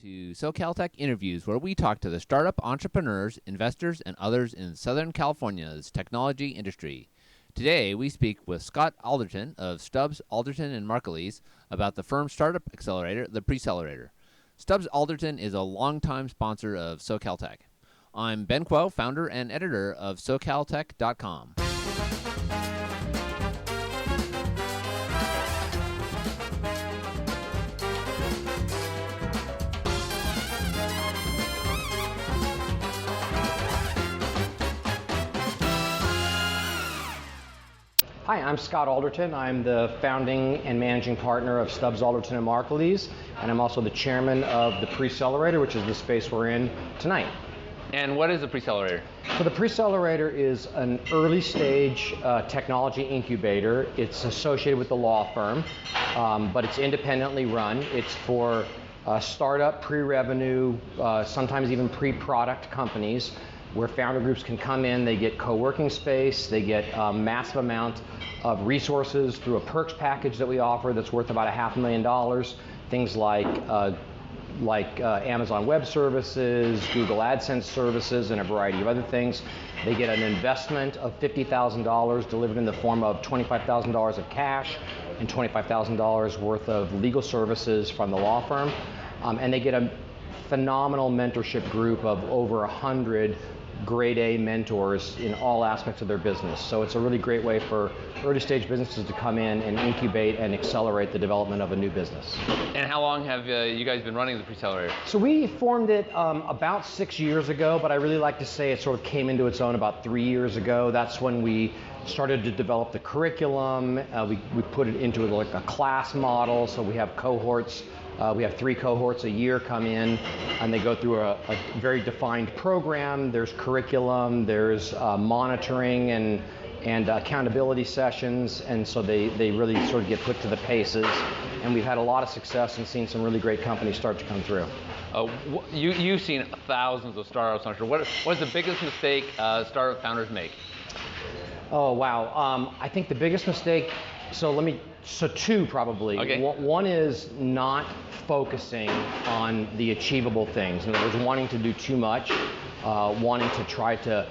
to SoCal Tech Interviews, where we talk to the startup entrepreneurs, investors, and others in Southern California's technology industry. Today, we speak with Scott Alderton of Stubbs Alderton Markiles about the firm's startup accelerator, the Preccelerator. Stubbs Alderton is a longtime sponsor of SoCal Tech. I'm Ben Kuo, founder and editor of SoCalTech.com. Hi, I'm Scott Alderton. I'm the founding and managing partner of Stubbs Alderton Markiles, and I'm also the chairman of the Preccelerator, which is the space we're in tonight. And what is the Preccelerator? So the Preccelerator is an early stage technology incubator. It's associated with the law firm, but it's independently run. It's for startup, pre-revenue, sometimes even pre-product companies, where founder groups can come in, they get co-working space, they get a massive amount of resources through a perks package that we offer that's worth about $500,000. Things like Amazon Web Services, Google AdSense services, and a variety of other things. They get an investment of $50,000 delivered in the form of $25,000 of cash and $25,000 worth of legal services from the law firm. And they get a phenomenal mentorship group of over 100 grade A mentors in all aspects of their business. So it's a really great way for early stage businesses to come in and incubate and accelerate the development of a new business. And how long have you guys been running the Preccelerator? So we formed it about 6 years ago, but I really like to say it sort of came into its own about 3 years ago. That's when we started to develop the curriculum. We put it into like a class model, so we have cohorts. We have 3 cohorts a year come in, and they go through a very defined program. There's curriculum, there's monitoring and accountability sessions, and so they really sort of get put to the paces. And we've had a lot of success and seen some really great companies start to come through. You've seen thousands of startups, I'm sure. What is the biggest mistake startup founders make? Oh, wow. I think the biggest mistake, so 2 probably. Okay. One is not focusing on the achievable things. In other words, wanting to do too much, wanting to try to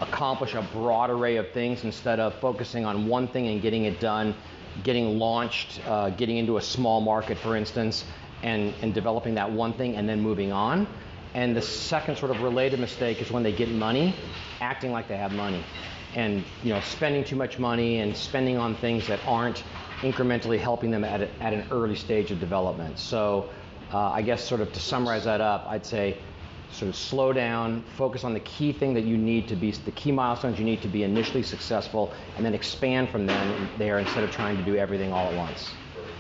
accomplish a broad array of things instead of focusing on one thing and getting it done, getting launched, getting into a small market, for instance, and developing that one thing and then moving on. And the second sort of related mistake is when they get money, acting like they have money. And spending too much money and spending on things that aren't incrementally helping them at an early stage of development. So I guess sort of to summarize that up, I'd say sort of slow down, focus on the key thing that you need to be, the key milestones you need to be initially successful, and then expand from there instead of trying to do everything all at once.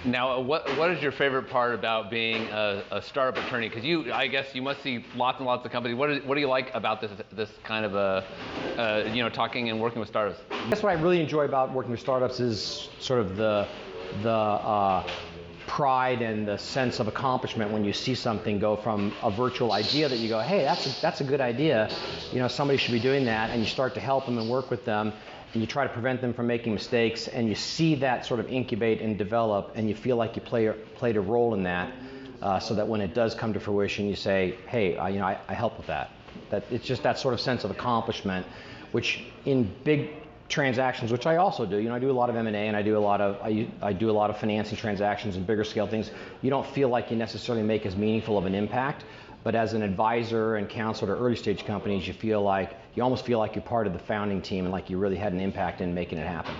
Now, what is your favorite part about being a startup attorney? Because I guess you must see lots and lots of companies. What do you like about this kind of talking and working with startups? That's what I really enjoy about working with startups is sort of the pride and the sense of accomplishment when you see something go from a virtual idea that you go, hey, that's a good idea. Somebody should be doing that, and you start to help them and work with them. And you try to prevent them from making mistakes, and you see that sort of incubate and develop, and you feel like you played a role in that, so that when it does come to fruition, you say, hey, I helped with that. That it's just that sort of sense of accomplishment, which in big transactions, which I also do. I do a lot of M&A, and I do a lot of financing transactions and bigger scale things. You don't feel like you necessarily make as meaningful of an impact. But as an advisor and counselor to early stage companies, you almost feel like you're part of the founding team and like you really had an impact in making it happen.